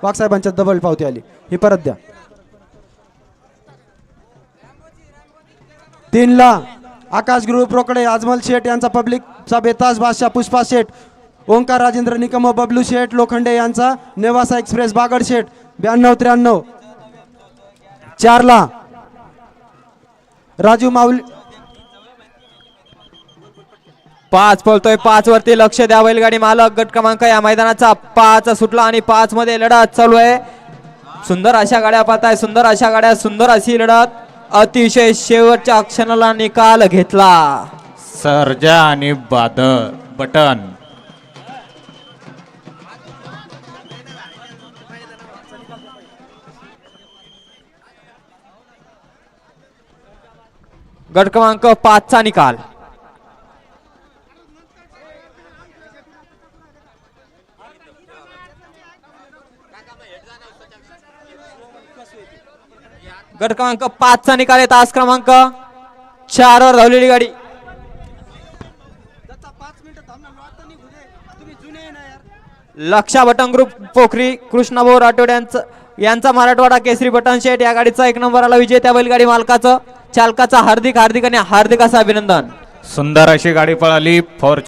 वाघसाहेबांच्या double पावती आली, ही परत द्या. 3 ला आकाश ग्रुप रोकडे, अजमल शेठ यांचा पब्लिकचा बेताज बादशाह, पुष्पा शेठ, ओंकार राजेंद्र निकम, बबलू शेठ लोखंडे यांचा नेवासा एक्सप्रेस, बागड शेठ 92-93. 4 ला राजू माऊली 5 पळतोय, 5 वरती लक्ष द्या बैलगाडी मालक. गट क्रमांक या मैदानाचा 5 सुटला आणि 5 मध्ये लढत चालू आहे. सुंदर अशा गाड्या पाहताय, सुंदर अशा गाड्या, सुंदर अशी लढत. अतिशय शेवटच्या क्षणाला निकाल घेतला सर्जा आणि बटन. गट क्रमांक 5 चा निकाल. गट क्रमांक 5 चा निकाल आहे. तास क्रमांक 4 वर धावलेली गाडी. लक्षा बटन ग्रुप पोखरी, कृष्णाभाऊ राठोड यांचा मराठवाडा केसरी बटन शेट या गाडीचा 1 नंबरला विजय. त्या बैलगाडी मालकाचं चालकाचा हार्दिक आणि हार्दिक असं अभिनंदन. सुंदर अशी गाडी पळाली.